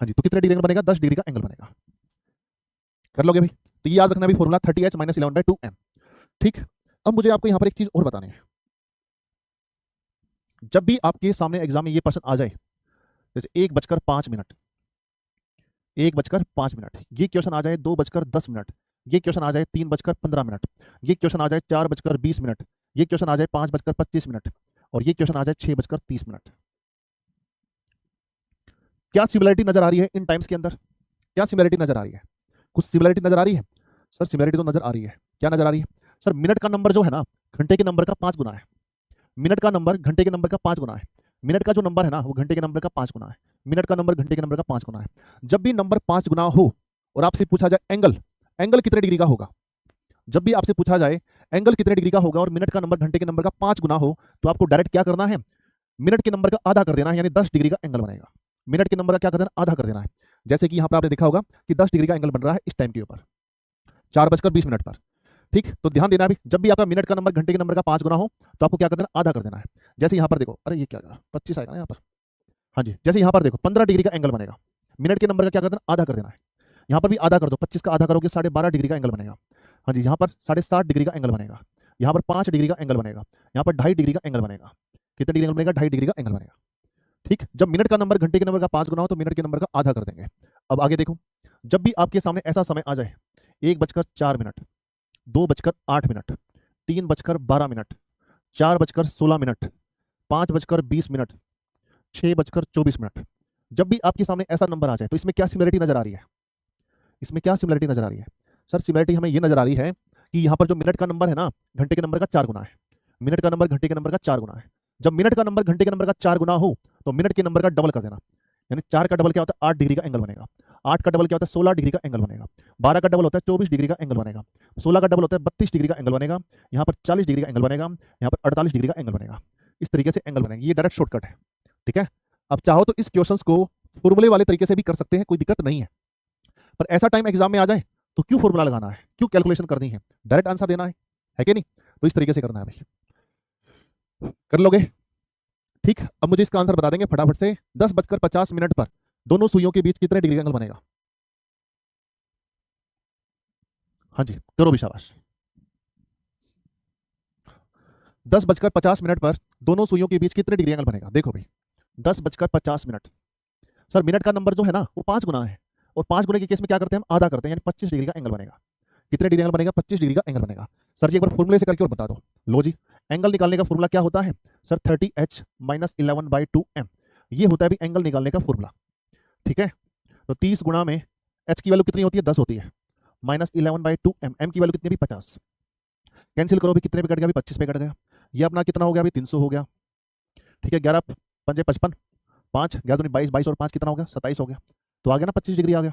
हाँ जी, तो कितने डिग्री एंगल बनेगा? 10 डिग्री का एंगल बनेगा। कर लोगे भाई? तो ये याद रखना भी फॉर्मूला 30h - 11/2m। ठीक, अब मुझे आपको यहां पर एक चीज और बतानी है। जब भी आपके सामने एग्जाम में ये प्रश्न आ जाए, जैसे 1:05, 1:05, ये क्वेश्चन आ जाए 2:10, ये क्वेश्चन आ जाए 3:15, ये क्वेश्चन आ जाए 4:20, ये क्वेश्चन आ जाए 5:25 और ये क्वेश्चन आ जाए 6:30। क्या सिमिलरिटी नजर आ रही है इन टाइम्स के अंदर? क्या सिमिलरिटी नजर आ रही है? कुछ सिमिलरिटी नजर आ रही है? सर सिमिलरिटी तो नजर आ रही है। क्या नजर आ रही है? सर मिनट का नंबर जो है ना घंटे के नंबर का 5 गुना है। मिनट का नंबर घंटे के नंबर का 5 गुना है। मिनट का जो नंबर है ना वो घंटे के नंबर का 5 गुना है। मिनट का नंबर घंटे के नंबर का 5 गुना है। जब भी नंबर 5 गुना हो और आपसे पूछा जाए एंगल, एंगल कितने डिग्री का होगा, जब भी आपसे पूछा जाए एंगल कितने डिग्री का होगा और मिनट का नंबर घंटे के नंबर का 5 गुना हो, तो आपको डायरेक्ट क्या करना है, मिनट के नंबर का आधा कर देना है, यानी 10 डिग्री का एंगल बनेगा। मिनट के नंबर का क्या कर देना, आधा कर देना है। जैसे कि यहाँ पर आपने देखा होगा कि 10 डिग्री का एंगल बन रहा है इस टाइम के ऊपर 4:20 पर। ठीक, तो ध्यान देना, अभी जब भी आपका मिनट का नंबर घंटे के नंबर का 5 गुना हो तो आपको क्या कर देना, आधा कर देना है। जैसे यहाँ पर देखो, अरे ये क्या 25 आएगा ना यहाँ पर, हाँ जी, जैसे यहाँ पर देखो 15 डिग्री का एंगल बनेगा, मिनट के नंबर का क्या कर देना, आधा कर देना है। यहाँ पर भी आधा कर दो, 25 का आधा करोगे 12.5 डिग्री का एंगल बनेगा। हाँ जी, यहाँ पर 7.5 डिग्री का एंगल बनेगा। यहाँ पर 5 डिग्री का एंगल बनेगा। यहाँ पर 2.5 डिग्री का एंगल बनेगा। कितने डिग्री एंगल बनेगा, 2.5 डिग्री का एंगल बनेगा। ठीक, जब मिनट का नंबर घंटे के नंबर का 5 गुना हो तो मिनट के नंबर का आधा कर देंगे। अब आगे देखो, जब भी आपके सामने ऐसा समय आ जाए 1:04, 2:08, 3:12, 4:16, 5:20, 6:24, जब भी आपके सामने ऐसा नंबर आ जाए तो इसमें क्या सिमिलरिटी नजर आ रही है, इसमें क्या सिमिलरिटी नजर आ रही है। सर सिमिलरिटी हमें ये नजर आ रही है कि यहाँ पर जो मिनट का नंबर है ना घंटे के नंबर का 4 गुना है। मिनट का नंबर घंटे के नंबर का 4 गुना है। जब मिनट का नंबर घंटे के नंबर का 4 गुना हो तो मिनट के नंबर का डबल कर देना, यानी 4 का डबल क्या होता है, 8 डिग्री का एंगल बनेगा। 8 का डबल क्या होता है, 16 डिग्री का एंगल बनेगा। 12 का डबल होता है 24 डिग्री का एंगल बनेगा। 16 का डबल होता है 32 डिग्री का एंगल बनेगा। यहाँ पर 40 डिग्री का एंगल बनेगा। यहाँ पर 48 डिग्री का एंगल बनेगा। इस तरीके से एंगल बनेंगे। ये डायरेक्ट शॉर्टकट है। ठीक है, अब चाहो तो इस क्वेश्चन को फॉर्मूले वाले तरीके से भी कर सकते हैं, कोई दिक्कत नहीं है। पर ऐसा टाइम एग्जाम में आ जाए तो क्यों फॉर्मूला लगाना है, क्यों कैलकुलेशन करनी है, डायरेक्ट आंसर देना है कि नहीं। तो इस तरीके से करना है भाई, कर लोगे। ठीक, अब मुझे इसका आंसर बता देंगे फटाफट से। 10:50 पर दोनों सुइयों के बीच कितने डिग्री एंगल बनेगा। हाँ जी, करो भी शाबाश। 10:50 पर दोनों सुइयों के बीच कितने डिग्री एंगल बनेगा। देखो भाई 10:50, सर मिनट का नंबर जो है ना वो 5 गुना है, और 5 गुने के केस में क्या करते हैं हम, आधा करते हैं, यानी 25 डिग्री का एंगल बनेगा। कितने डिग्री एंगल बनेगा, 25 डिग्री का एंगल बनेगा। सर जी एक बार फॉर्मूले से करके और बता दो। लो जी, एंगल निकालने का फॉर्मूला क्या होता है सर, 30h - 11/2m, ये होता है अभी एंगल निकालने का फॉर्मूला। ठीक है, तो 30 गुणा में h की वैल्यू कितनी होती है, 10 होती है, -11/2m, m की वैल्यू कितनी भी 50, कैंसिल करो भी, कितने पे कट गया, 25 पे कट गया। ये अपना कितना हो गया अभी, 300 हो गया। ठीक है, 11 पंजे 55, 5 11 दूनी 22, 22 और 5 कितना हो गया, 27 हो गया। तो आ गया ना 25 डिग्री आ गया।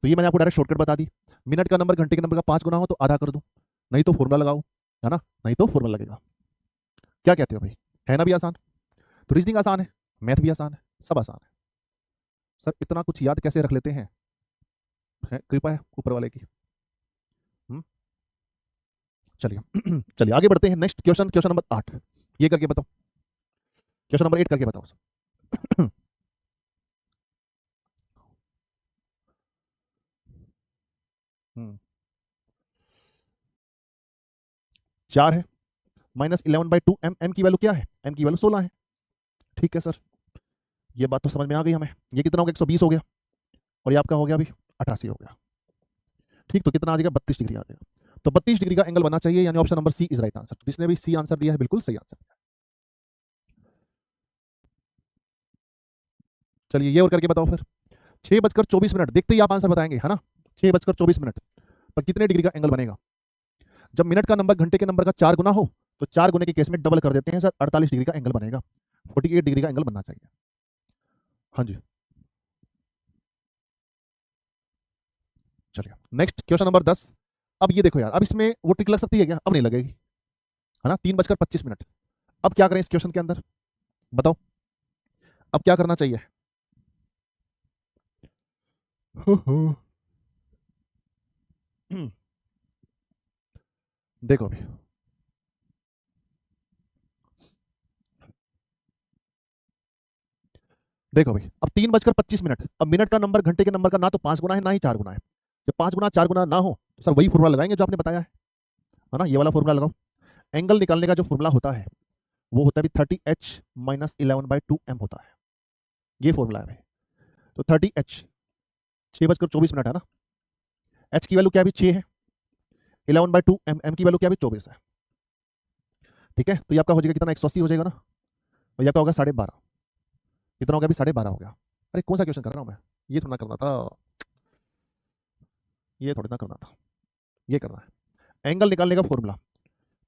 तो ये मैंने आपको डायरेक्ट शॉर्टकट बता दी। मिनट का नंबर घंटे के नंबर का 5 गुना हो तो आधा कर दो, नहीं तो फॉर्मूला लगाओ, है ना, नहीं तो फॉर्मूला लगेगा। क्या कहते हो भाई, है ना भी आसान। तो रीजनिंग आसान है, मैथ भी आसान है, सब आसान है। सर इतना कुछ याद कैसे रख लेते हैं, है कृपा है ऊपर वाले की। चलिए चलिए आगे बढ़ते हैं। नेक्स्ट क्वेश्चन, क्वेश्चन नंबर 8, ये करके बताओ। क्वेश्चन नंबर 8 करके बताओ। 4 है, -11/2m, m की वैल्यू क्या है, m की वैल्यू 16 है। ठीक है सर, ये बात तो समझ में आ गई हमें। ये कितना हो गया, 120 हो गया, और ये आपका हो गया अभी 88 हो गया। ठीक, तो कितना आ जाएगा, 32 डिग्री आ जाएगा। तो 32 डिग्री का एंगल बनना चाहिए, यानी option number C is right answer. जिसने भी सी आंसर दिया है बिल्कुल सही आंसर दिया। चलिए ये और करके बताओ फिर। 6:24, देखते ही आप आंसर बताएंगे, है ना। 6:24 पर कितने डिग्री का एंगल बनेगा। जब मिनट का नंबर घंटे के नंबर का 4 गुना हो तो 4 गुने के केस में डबल कर देते हैं सर, 48 डिग्री का एंगल बनेगा। 48 डिग्री का एंगल बनना चाहिए। हाँ जी, चलिए नेक्स्ट क्वेश्चन नंबर 10। अब ये देखो यार, अब इसमें वो ट्रिक लग सकती है क्या, अब नहीं लगेगी, है ना। 3:25, अब क्या करें इस क्वेश्चन के अंदर, बताओ अब क्या करना चाहिए। देखो अभी, देखो भाई, अब 3:25, अब मिनट का नंबर घंटे के नंबर का ना तो 5 गुना है ना ही 4 गुना है। जब 5 गुना 4 गुना ना हो तो सर वही फॉर्मूला लगाएंगे जो आपने बताया है ना, ये वाला फॉर्मूला लगाओ। एंगल निकालने का जो फॉर्मूला होता है वो होता है 30h - 11/2m होता है, ये फॉर्मूला है भाई। तो 30h, 6:24 है ना, h की वैल्यू क्या है, 6 है, 11/2m, m की वैल्यू क्या है, 24 है। ठीक है, तो ये आपका हो जाएगा कितना, 180 हो जाएगा ना, तो ये आपका होगा 12.5। कितना हो गया अभी, 12.5 हो गया। अरे कौन सा क्वेश्चन कर रहा हूँ मैं, ये थोड़ा करना था, ये थोड़ी ना करना था, ये करना है। एंगल निकालने का formula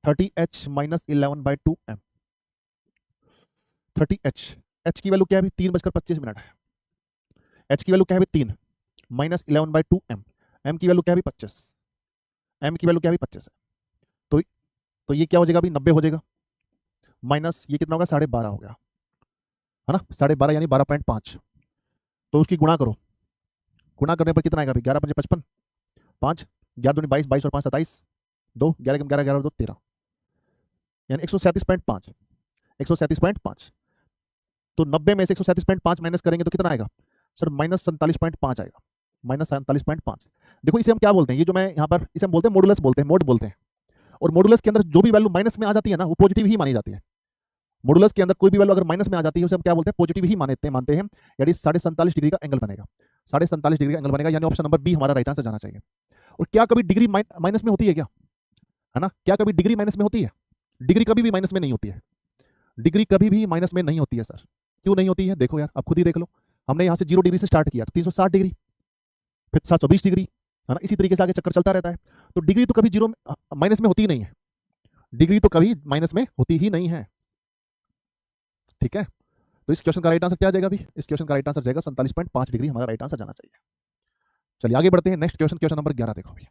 30h minus 11/2m। 30h, h की वैल्यू क्या है अभी 3:25 है। h की वैल्यू क्या है अभी 3 माइनस 11/2m। m की वैल्यू क्या है अभी 25। m की वैल्यू क्या है अभी 25 है। तो ये क्या हो जाएगा अभी 90 हो जाएगा, माइनस ये कितना होगा 12.5 हो गया, है ना, 12.5 यानी 12.5। तो उसकी गुणा करो, गुणा करने पर कितना आएगा अभी 11×5 = 55, 5 11 दूनी 22, 22 और 5 27, 2 11 11 11 2 13, यानी 137.5, 137.5। तो 90 में से 137.5 माइनस करेंगे तो कितना आएगा सर, -47.5 आएगा, -47.5। देखो इसे हम क्या बोलते हैं, ये जो मैं यहाँ पर इसे हम बोलते हैं मॉडुलस बोलते हैं, मोड बोलते हैं। और मॉडुलस के अंदर जो भी वैल्यू माइनस में आ जाती है ना वो पॉजिटिव ही मानी जाती है। मॉडुलस के अंदर कोई भी वैल्यू अगर माइनस में आ जाती है उसे हम क्या बोलते हैं, पॉजिटिव ही मानते हैं। यानी 47.5 डिग्री का एंगल बनेगा, 47.5 डिग्री का एंगल बनेगा, यानी ऑप्शन नंबर बी हमारा राइट आंसर जाना चाहिए। और क्या कभी डिग्री माइनस में होती है क्या, है ना, क्या कभी डिग्री माइनस में होती है? डिग्री कभी भी माइनस में नहीं होती है, डिग्री कभी भी माइनस में नहीं होती है सर। क्यों नहीं होती है, देखो यार, आप खुद ही देख लो। हमने यहाँ से 0 डिग्री से स्टार्ट किया तो 360 डिग्री, फिर 720 डिग्री, है ना, इसी तरीके से आगे चक्कर चलता रहता है। तो डिग्री तो कभी जीरो माइनस में होती ही नहीं है, डिग्री तो कभी माइनस में होती ही नहीं है। ठीक है, तो इस क्वेश्चन का राइट आंसर क्या आ जाएगा अभी, इस क्वेश्चन का राइट आंसर जाएगा 47.5 डिग्री, हमारा राइट आंसर जाना चाहिए। चलिए आगे बढ़ते हैं, नेक्स्ट क्वेश्चन, क्वेश्चन नंबर 11 देखो अभी,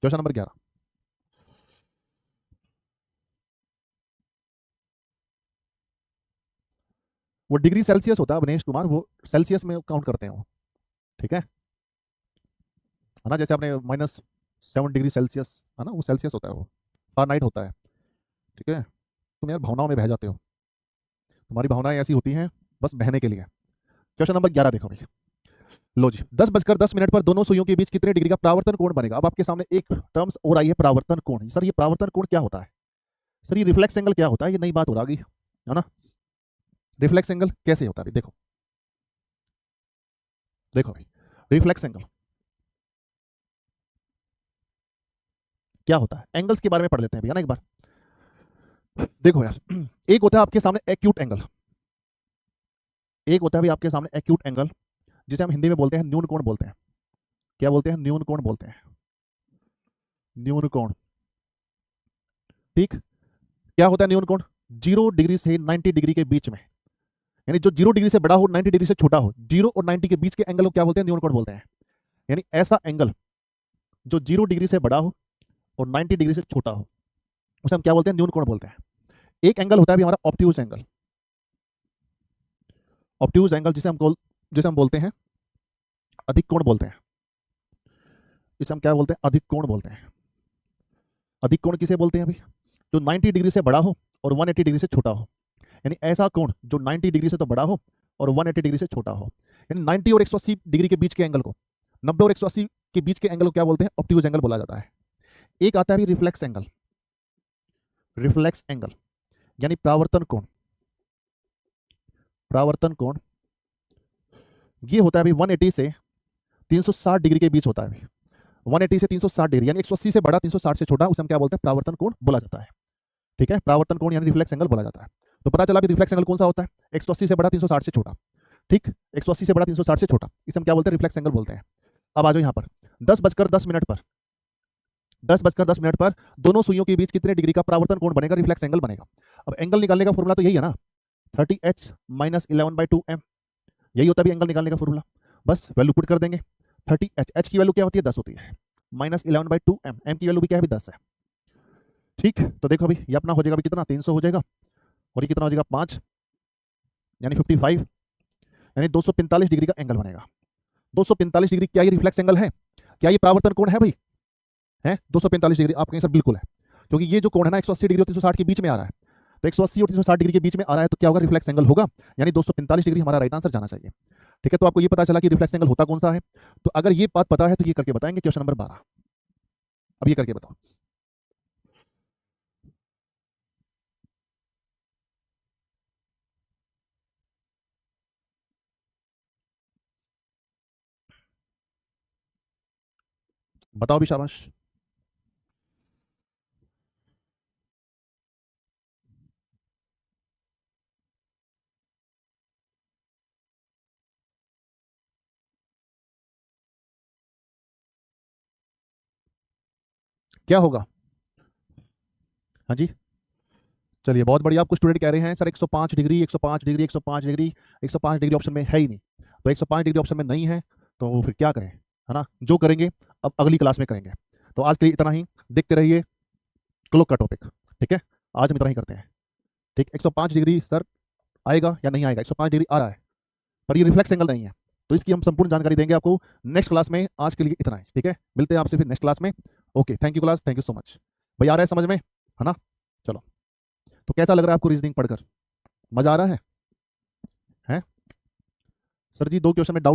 क्वेश्चन नंबर 11। वो डिग्री सेल्सियस होता है अवनेश कुमार, वो सेल्सियस में काउंट करते हैं वो। ठीक है ना, जैसे आपने -7 डिग्री सेल्सियस, है ना, वो सेल्सियस होता है, वो फारेनहाइट होता है। ठीक है, तुम यार भावनाओं में बह जाते हो, तुम्हारी भावनाएं ऐसी होती हैं बस बहने के लिए। क्वेश्चन नंबर 11 देखो भाई, लो जी, 10:10 पर दोनों सुइयों के बीच कितने डिग्री का परावर्तन कोण बनेगा। अब आपके सामने एक टर्म्स और आई है, परावर्तन कोण। सर ये परावर्तन कोण क्या होता है, सर ये रिफ्लेक्स एंगल क्या होता है, ये नई बात हो रही है ना। रिफ्लेक्स एंगल कैसे होता है अभी देखो, देखो भाई, रिफ्लेक्स एंगल क्या होता है, एंगल्स के बारे में पढ़ लेते हैं भैया ना एक बार। देखो यार, एक होता है आपके सामने एक्यूट एंगल, एक होता है भाई आपके सामने एक्यूट एंगल, जिसे हम हिंदी में बोलते हैं न्यून कोण बोलते हैं। क्या बोलते हैं, न्यून कोण बोलते हैं, न्यून कोण। ठीक, क्या होता है न्यून कोण, 0 डिग्री से 90 डिग्री के बीच में, यानी जो 0 डिग्री से बड़ा हो 90 डिग्री से छोटा हो, 0 और 90 के बीच के एंगल को क्या बोलते हैं, न्यून कोण बोलते हैं। यानी ऐसा एंगल जो 0 डिग्री से बड़ा हो और 90 डिग्री से छोटा हो, उसे हम क्या बोलते हैं, न्यून कोण बोलते हैं। एक एंगल होता है अभी हमारा ऑब्ट्यूज एंगल, ऑब्ट्यूज एंगल जिसे हम बोलते हैं अधिक कोण बोलते हैं, इसे हम क्या बोलते हैं, अधिक कोण बोलते हैं। अधिक कोण किसे बोलते हैं अभी, जो 90 डिग्री से बड़ा हो और 180 डिग्री से छोटा हो, यानी ऐसा कोण जो 90 डिग्री से तो बड़ा हो और 180 डिग्री से छोटा हो, यानी 90 और 180 डिग्री के बीच के एंगल को, 90 और 180 के बीच के एंगल को क्या बोलते हैं, ऑब्ट्यूज एंगल बोला जाता है। एक आता है अभी रिफ्लेक्स एंगल, रिफ्लेक्स एंगल यानी परावर्तन कोण, परावर्तन कोण ये होता है अभी 180 से 360 डिग्री के बीच होता है अभी, 180 से 360 डिग्री, यानी 180 से बड़ा 360 से छोटा, उसे हम क्या बोलते हैं, परावर्तन कोण बोला जाता है। ठीक है, परावर्तन कोण यानी रिफ्लेक्स एंगल बोला जाता है। तो पता चला भी रिफ्लेक्स एंगल कौन सा होता है, 180 से बड़ा 360 से छोटा। ठीक, 180 से बड़ा 360 से छोटा, इसे हम क्या बोलते हैं, रिफ्लेक्स एंगल बोलते हैं। अब आ जाओ यहाँ पर 10:10 पर 10:10 पर दोनों सुइयों के बीच कितने डिग्री का परावर्तन कोण बनेगा, रिफ्लेक्स एंगल बनेगा। अब एंगल निकालने का फॉर्मूला तो यही है ना, 30h माइनस 11/2m, यही होता है एंगल निकालने का फॉर्मूला। बस वैल्यू पुट कर देंगे, 30h, h की वैल्यू क्या होती है 10 होती है, माइनस 11/2m, m की वैल्यू भी क्या है 10 है। ठीक, तो देखो अभी ये अपना हो जाएगा अभी कितना, 300 हो जाएगा, और ये कितना हो जाएगा 5, यानी 55, यानी 245 डिग्री का एंगल बनेगा। 245 डिग्री, क्या ये रिफ्लेक्स एंगल है, क्या ये परावर्तन कोण है भाई, है 245 डिग्री, आप कहें सर बिल्कुल है, क्योंकि ये जो कोण है ना 180 डिग्री और 360 के बीच में आ रहा है, तो 180 और 360 डिग्री के बीच में आ रहा है, तो क्या होगा, रिफ्लेक्स एंगल होगा, यानी 245 डिग्री हमारा राइट आंसर जाना चाहिए। ठीक है, तो आपको ये पता चला कि रिफ्लेक्स एंगल होता कौन सा है। तो अगर ये बात पता है तो ये करके बताएंगे क्वेश्चन नंबर 12। अब ये करके बताओ, बताओ भी, शाबाश। क्या होगा, हाँ जी, चलिए बहुत बढ़िया। आपको स्टूडेंट कह रहे हैं sir 105 degree 105 degree 105 degree 105 degree option में है ही नहीं, तो 105 डिग्री ऑप्शन में नहीं है तो फिर क्या करें, है ना, जो करेंगे अब अगली क्लास में करेंगे। तो आज के लिए इतना ही, देखते रहिए क्लोक का टॉपिक, ठीक है, आज हम इतना ही करते हैं। ठीक, 105 डिग्री सर आएगा या नहीं आएगा, 105 डिग्री आ रहा है पर ये रिफ्लेक्स एंगल नहीं है, तो इसकी हम संपूर्ण जानकारी देंगे आपको नेक्स्ट क्लास में। आज के लिए इतना ही, ठीक है, मिलते हैं आपसे फिर नेक्स्ट क्लास में। Okay, thank you class, thank you so much. भाई आ रहा है समझ में, है ना? चलो, तो कैसा लग रहा है आपको रीजनिंग पढ़कर, मजा आ रहा है? सर जी 2 क्वेश्चन में डाउट